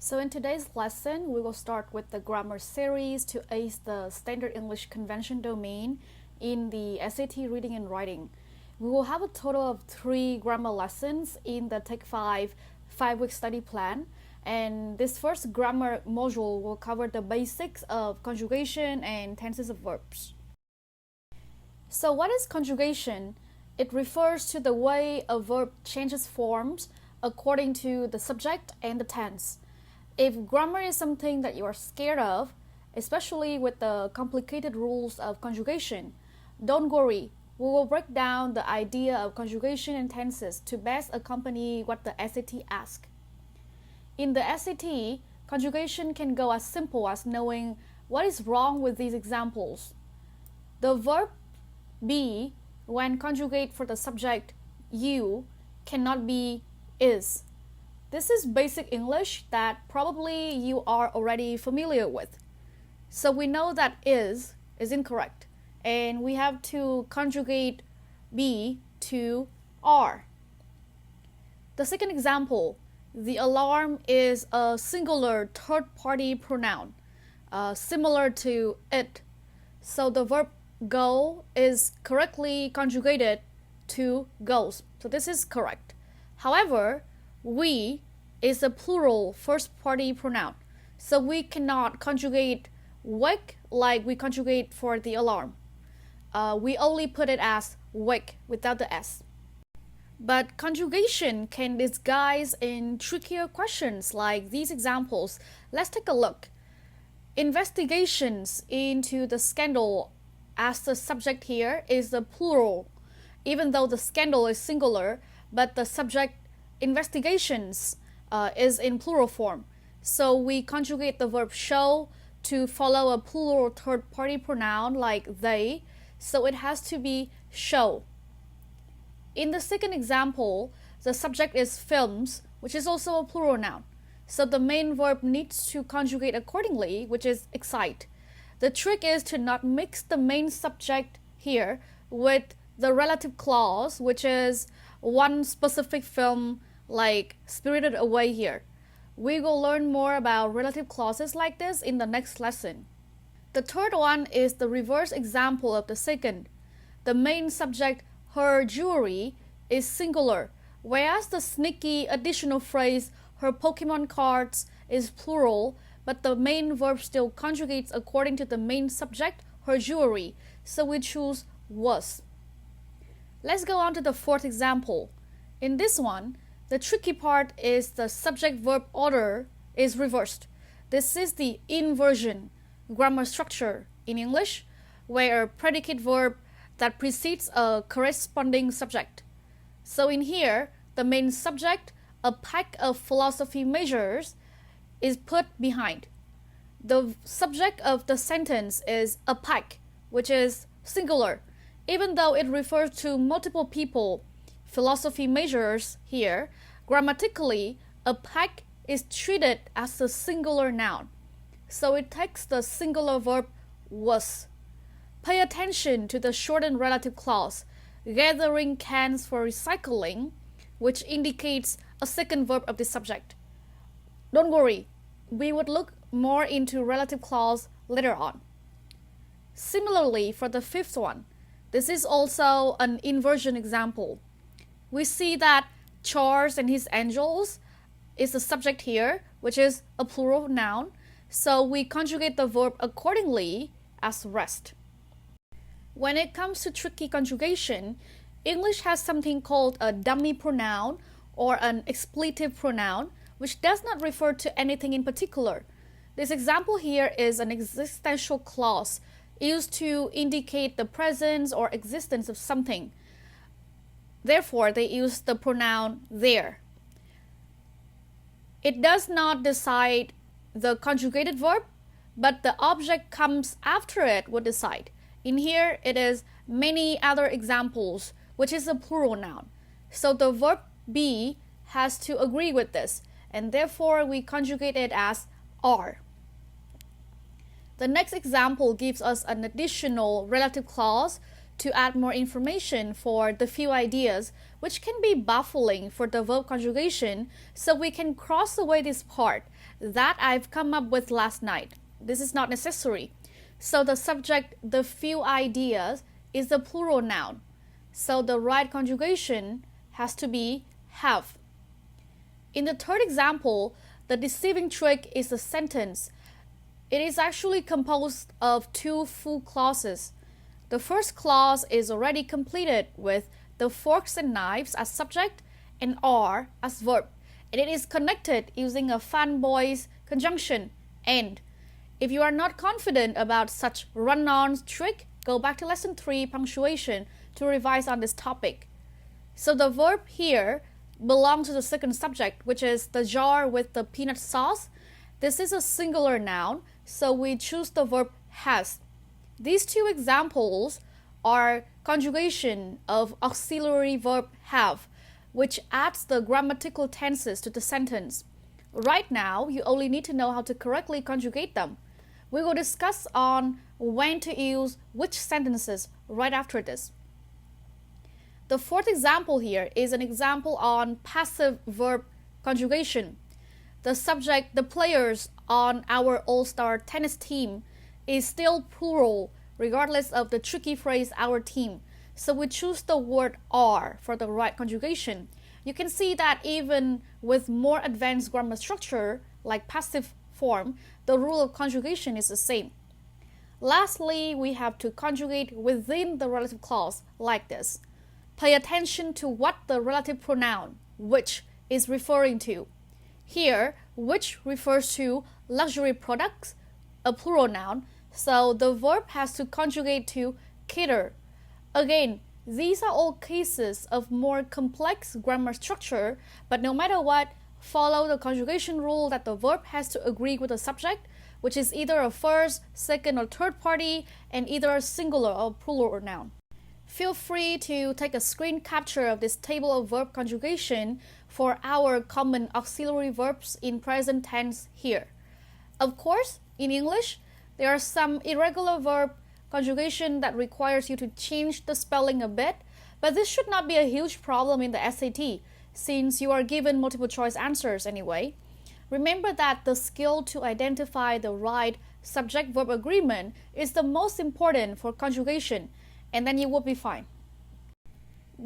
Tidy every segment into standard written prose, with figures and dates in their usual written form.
So in today's lesson, we will start with the grammar series to ace the Standard English Convention domain in the SAT Reading and Writing. We will have a total of 3 grammar lessons in the Take5 5-week study plan. And this first grammar module will cover the basics of conjugation and tenses of verbs. So what is conjugation? It refers to the way a verb changes forms according to the subject and the tense. If grammar is something that you are scared of, especially with the complicated rules of conjugation, don't worry. We will break down the idea of conjugation and tenses to best accompany what the SAT asks. In the SAT, conjugation can go as simple as knowing what is wrong with these examples. The verb be, when conjugate for the subject you, cannot be is. This is basic English that probably you are already familiar with. So we know that is incorrect, and we have to conjugate be to are. The second example, the alarm is a singular third-party pronoun, similar to it. So the verb go is correctly conjugated to goes. So this is correct. However, we is a plural first-party pronoun, so we cannot conjugate wake like we conjugate for the alarm. We only put it as wake without the s. But conjugation can disguise in trickier questions like these examples. Let's take a look. Investigations into the scandal, as the subject here is the plural, even though the scandal is singular, but the subject investigations is in plural form. So we conjugate the verb show to follow a plural third-party pronoun like they, so it has to be show. In the second example, the subject is films, which is also a plural noun. So the main verb needs to conjugate accordingly, which is excite. The trick is to not mix the main subject here with the relative clause, which is one specific film like Spirited Away here. We will learn more about relative clauses like this in the next lesson. The third one is the reverse example of the second. The main subject, her jewelry, is singular, whereas the sneaky additional phrase, her Pokemon cards, is plural, but the main verb still conjugates according to the main subject, her jewelry, so we choose was. Let's go on to the fourth example. In this one, the tricky part is the subject-verb order is reversed. This is the inversion grammar structure in English, where a predicate verb that precedes a corresponding subject. So in here, the main subject, a pack of philosophy measures, is put behind. The subject of the sentence is a pack, which is singular. Even though it refers to multiple people, philosophy measures here, grammatically, a pack is treated as a singular noun. So it takes the singular verb was. Pay attention to the shortened relative clause, gathering cans for recycling, which indicates a second verb of the subject. Don't worry, we would look more into relative clause later on. Similarly, for the fifth one, this is also an inversion example. We see that Charles and his angels is the subject here, which is a plural noun, so we conjugate the verb accordingly as rest. When it comes to tricky conjugation, English has something called a dummy pronoun or an expletive pronoun, which does not refer to anything in particular. This example here is an existential clause used to indicate the presence or existence of something. Therefore, they use the pronoun there. It does not decide the conjugated verb, but the object comes after it would decide. In here, it is many other examples, which is a plural noun. So the verb be has to agree with this, and therefore we conjugate it as are. The next example gives us an additional relative clause to add more information for the few ideas, which can be baffling for the verb conjugation, so we can cross away this part that I've come up with last night. This is not necessary. So the subject, the few ideas, is the plural noun. So the right conjugation has to be have. In the third example, the deceiving trick is a sentence. It is actually composed of two full clauses. The first clause is already completed with the forks and knives as subject and are as verb, and it is connected using a fanboys conjunction and. If you are not confident about such run-on trick, go back to lesson 3 punctuation to revise on this topic. So the verb here belongs to the second subject, which is the jar with the peanut sauce. This is a singular noun, so we choose the verb has. These two examples are conjugation of auxiliary verb have, which adds the grammatical tenses to the sentence. Right now, you only need to know how to correctly conjugate them. We will discuss on when to use which sentences right after this. The fourth example here is an example on passive verb conjugation. The subject, the players on our all-star tennis team, is still plural regardless of the tricky phrase our team. So we choose the word are for the right conjugation. You can see that even with more advanced grammar structure like passive form, the rule of conjugation is the same. Lastly, we have to conjugate within the relative clause like this. Pay attention to what the relative pronoun which is referring to. Here, which refers to luxury products, a plural noun, so the verb has to conjugate to cater. Again, these are all cases of more complex grammar structure, but no matter what, follow the conjugation rule that the verb has to agree with the subject, which is either a first, second, or third party, and either a singular or plural noun. Feel free to take a screen capture of this table of verb conjugation for our common auxiliary verbs in present tense here. Of course, in English, there are some irregular verb conjugation that requires you to change the spelling a bit, but this should not be a huge problem in the SAT, since you are given multiple choice answers anyway. Remember that the skill to identify the right subject-verb agreement is the most important for conjugation, and then you will be fine.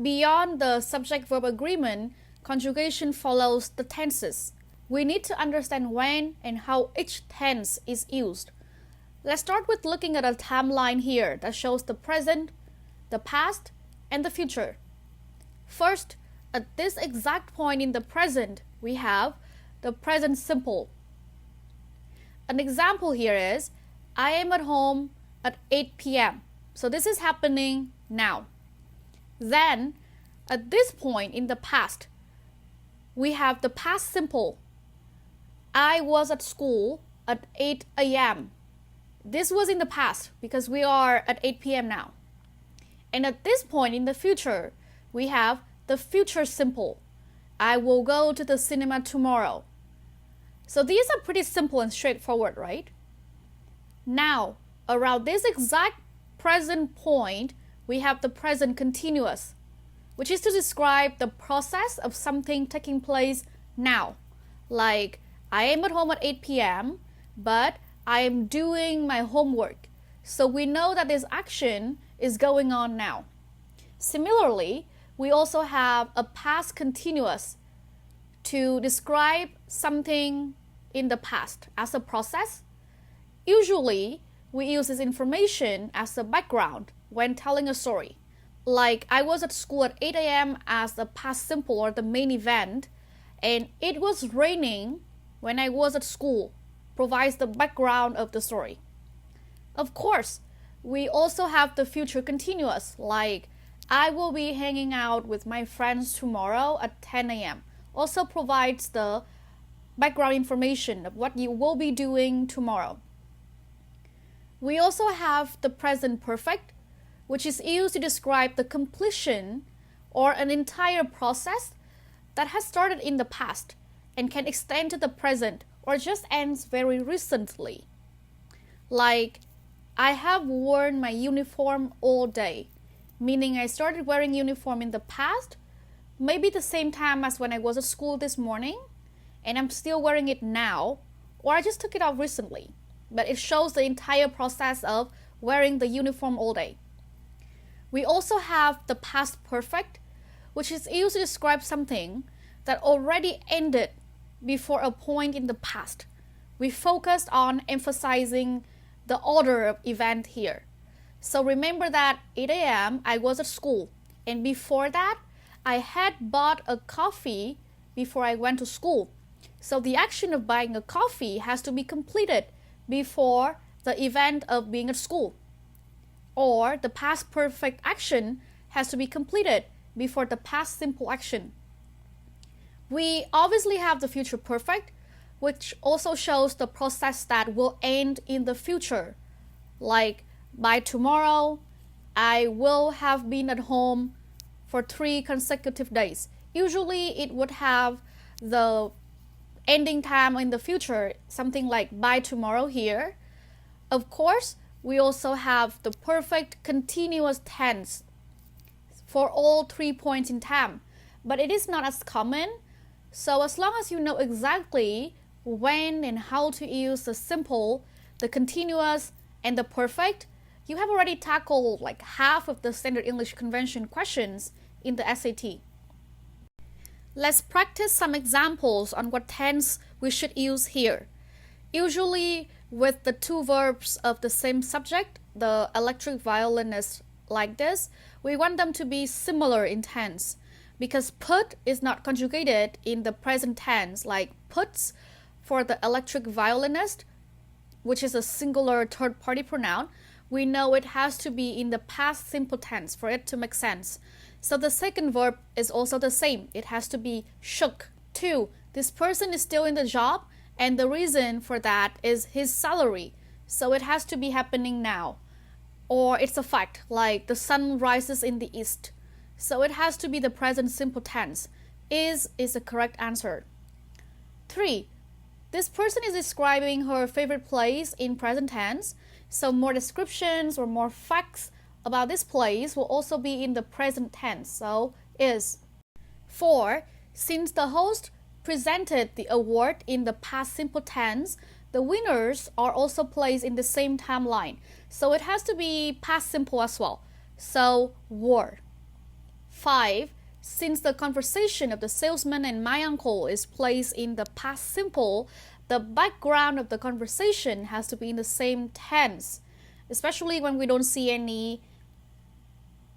Beyond the subject-verb agreement, conjugation follows the tenses. We need to understand when and how each tense is used. Let's start with looking at a timeline here that shows the present, the past, and the future. First, at this exact point in the present, we have the present simple. An example here is, I am at home at 8 p.m. So this is happening now. Then, at this point in the past, we have the past simple. I was at school at 8 a.m. This was in the past because we are at 8 p.m. now. And at this point in the future, we have the future simple. I will go to the cinema tomorrow. So these are pretty simple and straightforward, right? Now, around this exact present point, we have the present continuous, which is to describe the process of something taking place now. Like, I am at home at 8 p.m., but I am doing my homework. So we know that this action is going on now. Similarly, we also have a past continuous to describe something in the past as a process. Usually, we use this information as a background when telling a story. Like, I was at school at 8 a.m. as the past simple or the main event, and it was raining when I was at school, provides the background of the story. Of course, we also have the future continuous, like, I will be hanging out with my friends tomorrow at 10 a.m. Also provides the background information of what you will be doing tomorrow. We also have the present perfect, which is used to describe the completion or an entire process that has started in the past and can extend to the present or just ends very recently. Like, I have worn my uniform all day. meaning I started wearing uniform in the past, maybe the same time as when I was at school this morning, and I'm still wearing it now, or I just took it off recently. But it shows the entire process of wearing the uniform all day. We also have the past perfect, which is used to describe something that already ended before a point in the past. We focused on emphasizing the order of event here. So remember that 8 a.m. I was at school, and before that, I had bought a coffee before I went to school. So the action of buying a coffee has to be completed before the event of being at school. Or the past perfect action has to be completed before the past simple action. We obviously have the future perfect, which also shows the process that will end in the future. Like, by tomorrow, I will have been at home for 3 consecutive days. Usually it would have the ending time in the future, something like by tomorrow here. Of course, we also have the perfect continuous tense for all 3 points in time, but it is not as common. So as long as you know exactly when and how to use the simple, the continuous, and the perfect, you have already tackled like half of the standard English convention questions in the SAT. Let's practice some examples on what tense we should use here. Usually with the 2 verbs of the same subject, the electric violinist like this, we want them to be similar in tense, because put is not conjugated in the present tense like puts for the electric violinist, which is a singular third-party pronoun. We know it has to be in the past simple tense for it to make sense. So the second verb is also the same. It has to be shook. 2. This person is still in the job, and the reason for that is his salary. So it has to be happening now. Or it's a fact, like the sun rises in the east. So it has to be the present simple tense. Is the correct answer. 3. This person is describing her favorite place in present tense. So more descriptions or more facts about this place will also be in the present tense. So is. 4. Since the host presented the award in the past simple tense, the winners are also placed in the same timeline. So it has to be past simple as well. So were. 5. Since the conversation of the salesman and my uncle is placed in the past simple, the background of the conversation has to be in the same tense, especially when we don't see any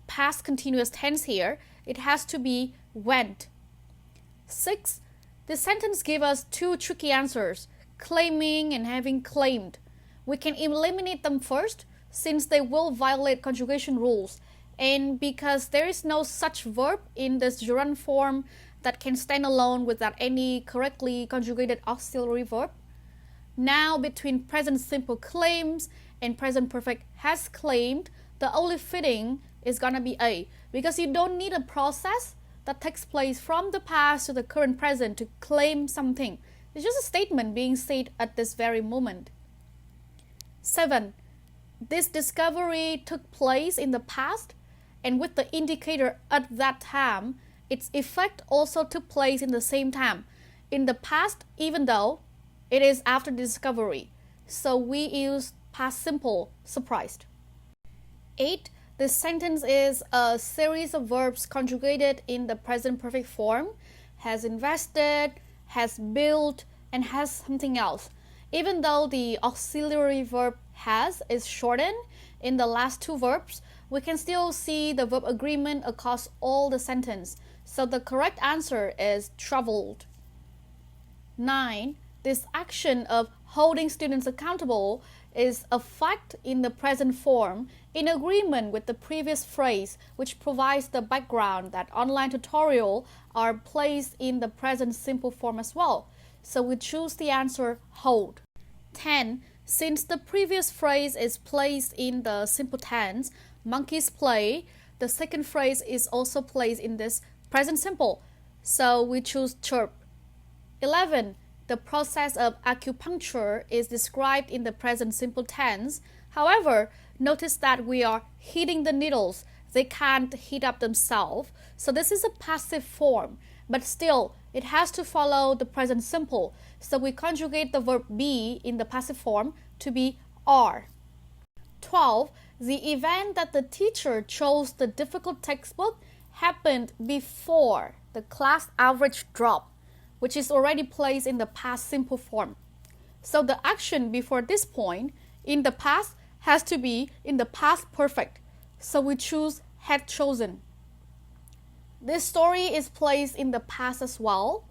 past continuous tense here. It has to be went. 6. This sentence gives us 2 tricky answers, claiming and having claimed. We can eliminate them first since they will violate conjugation rules, and because there is no such verb in this gerund form that can stand alone without any correctly conjugated auxiliary verb. Now between present simple claims and present perfect has claimed, the only fitting is gonna be A, because you don't need a process that takes place from the past to the current present to claim something. It's just a statement being said at this very moment. 7. This discovery took place in the past, and with the indicator at that time, its effect also took place in the same time, in the past, even though it is after discovery. So we use past simple, surprised. 8. This sentence is a series of verbs conjugated in the present perfect form, has invested, has built, and has something else. Even though the auxiliary verb has is shortened in the last 2 verbs, we can still see the verb agreement across all the sentence. So the correct answer is traveled. 9. This action of holding students accountable is a fact in the present form in agreement with the previous phrase, which provides the background that online tutorials are placed in the present simple form as well. So we choose the answer hold. 10. Since the previous phrase is placed in the simple tense, monkeys play, the second phrase is also placed in this present simple. So we choose chirp. 11. The process of acupuncture is described in the present simple tense. However, notice that we are hitting the needles, They can't heat up themselves. So this is a passive form, but still it has to follow the present simple. So we conjugate the verb be in the passive form to be are. 12. The event that the teacher chose the difficult textbook happened before the class average drop, which is already placed in the past simple form. So the action before this point in the past has to be in the past perfect. So we choose had chosen. This story is placed in the past as well.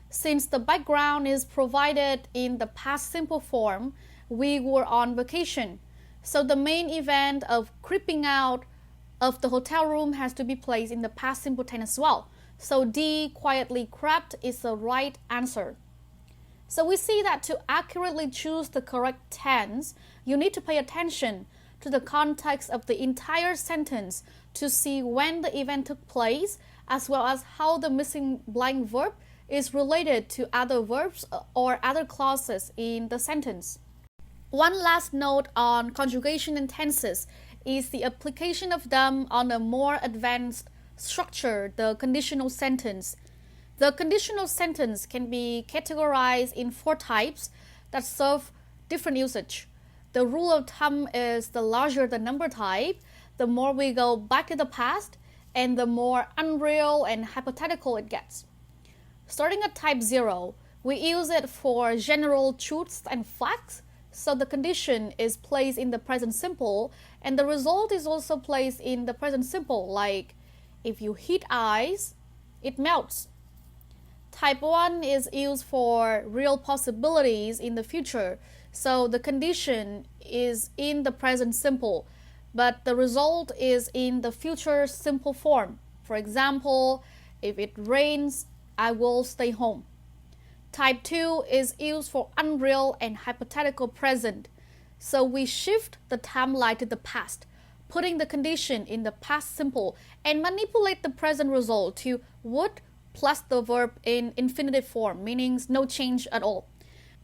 Since the background is provided in the past simple form, we were on vacation. So the main event of creeping out of the hotel room has to be placed in the past simple tense as well. So D, quietly crept, is the right answer. So we see that to accurately choose the correct tense, you need to pay attention to the context of the entire sentence to see when the event took place, as well as how the missing blank verb is related to other verbs or other clauses in the sentence. One last note on conjugation and tenses is the application of them on a more advanced structure, the conditional sentence. The conditional sentence can be categorized in 4 types that serve different usage. The rule of thumb is the larger the number type, the more we go back to the past, and the more unreal and hypothetical it gets. Starting at type 0, we use it for general truths and facts. So the condition is placed in the present simple, and the result is also placed in the present simple, like if you heat ice, it melts. Type 1 is used for real possibilities in the future, so the condition is in the present simple, but the result is in the future simple form. For example, if it rains, I will stay home. Type 2 is used for unreal and hypothetical present. So we shift the timeline to the past, putting the condition in the past simple and manipulate the present result to would plus the verb in infinitive form, meaning no change at all.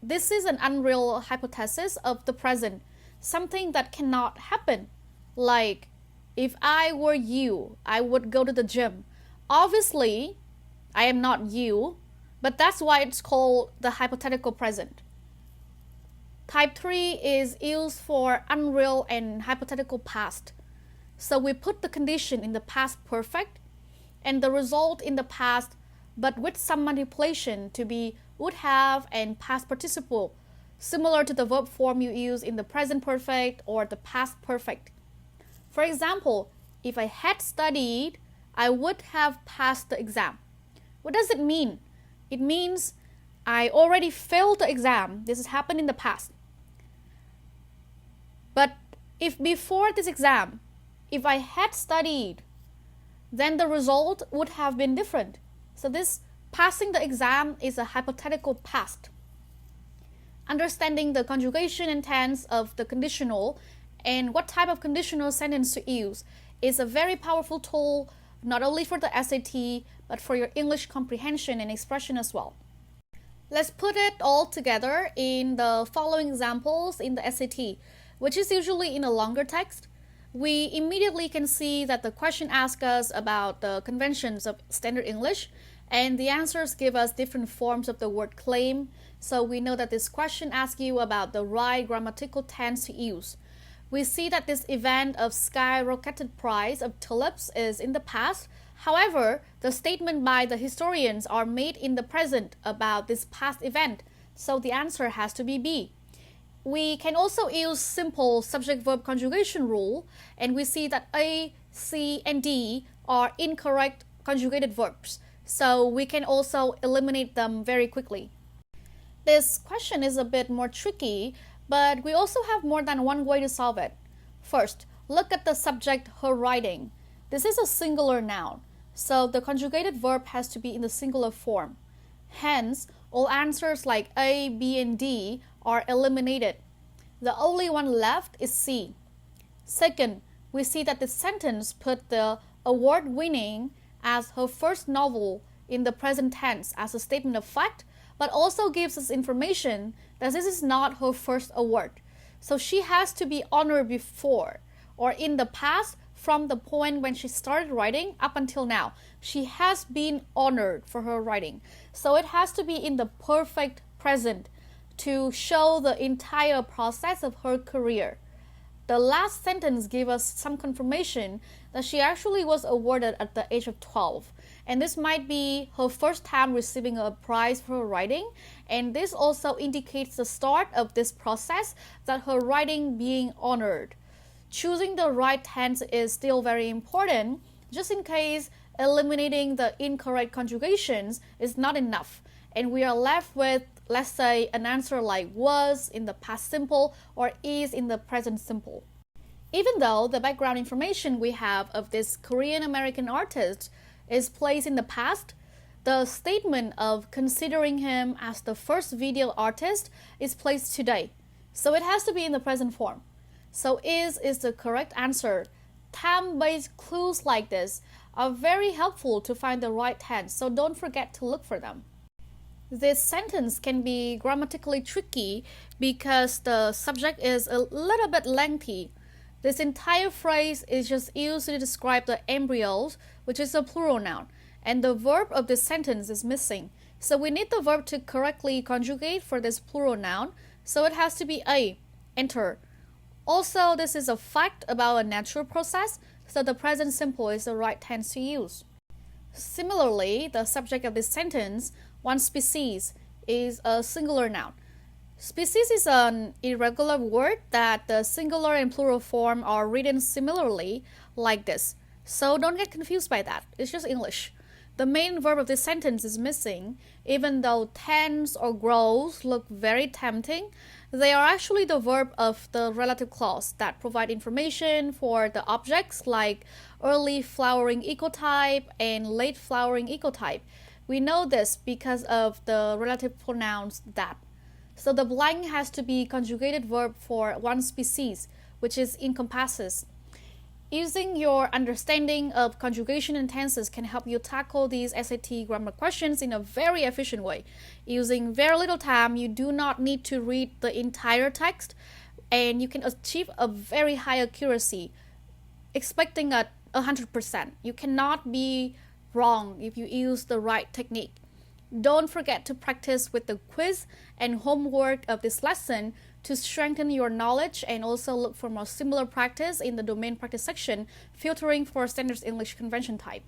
This is an unreal hypothesis of the present, something that cannot happen. Like, if I were you, I would go to the gym. Obviously, I am not you, but that's why it's called the hypothetical present. Type 3 is used for unreal and hypothetical past. So we put the condition in the past perfect and the result in the past, but with some manipulation to be would have and past participle, similar to the verb form you use in the present perfect or the past perfect. For example, if I had studied, I would have passed the exam. What does it mean? It means I already failed the exam. This has happened in the past. But if before this exam, if I had studied, then the result would have been different. So this passing the exam is a hypothetical past. Understanding the conjugation and tense of the conditional and what type of conditional sentence to use is a very powerful tool, not only for the SAT, but for your English comprehension and expression as well. Let's put it all together in the following examples in the SAT, which is usually in a longer text. We immediately can see that the question asks us about the conventions of standard English, and the answers give us different forms of the word claim. So we know that this question asks you about the right grammatical tense to use. We see that this event of skyrocketed price of tulips is in the past. However, the statement by the historians are made in the present about this past event, so the answer has to be B. We can also use simple subject-verb conjugation rule, and we see that A, C, and D are incorrect conjugated verbs, so we can also eliminate them very quickly. This question is a bit more tricky, but we also have more than one way to solve it. First, look at the subject her writing. This is a singular noun, so the conjugated verb has to be in the singular form. Hence, all answers like A, B, and D are eliminated. The only one left is C. Second, we see that the sentence put the award-winning as her first novel in the present tense as a statement of fact, but also gives us information that this is not her first award. So she has to be honored before or in the past from the point when she started writing up until now. She has been honored for her writing. So it has to be in the perfect present to show the entire process of her career. The last sentence gives us some confirmation that she actually was awarded at the age of 12. And this might be her first time receiving a prize for her writing. And this also indicates the start of this process that her writing being honored. Choosing the right tense is still very important, just in case eliminating the incorrect conjugations is not enough. And we are left with, let's say, an answer like was in the past simple or is in the present simple. Even though the background information we have of this Korean American artist is placed in the past, the statement of considering him as the first video artist is placed today. So it has to be in the present form. So is the correct answer. Time-based clues like this are very helpful to find the right tense, so don't forget to look for them. This sentence can be grammatically tricky because the subject is a little bit lengthy. This entire phrase is just used to describe the embryos, which is a plural noun, and the verb of this sentence is missing. So we need the verb to correctly conjugate for this plural noun, so it has to be a, enter. Also, this is a fact about a natural process, so the present simple is the right tense to use. Similarly, the subject of this sentence, one species, is a singular noun. Species is an irregular word that the singular and plural form are written similarly like this. So don't get confused by that. It's just English. The main verb of this sentence is missing. Even though tends or grows look very tempting, they are actually the verb of the relative clause that provide information for the objects like early flowering ecotype and late flowering ecotype. We know this because of the relative pronouns that. So the blank has to be conjugated verb for one species, which is encompasses. Using your understanding of conjugation and tenses can help you tackle these SAT grammar questions in a very efficient way. Using very little time, you do not need to read the entire text, and you can achieve a very high accuracy, expecting at 100%. You cannot be wrong if you use the right technique. Don't forget to practice with the quiz and homework of this lesson to strengthen your knowledge, and also look for more similar practice in the domain practice section, filtering for standard English convention type.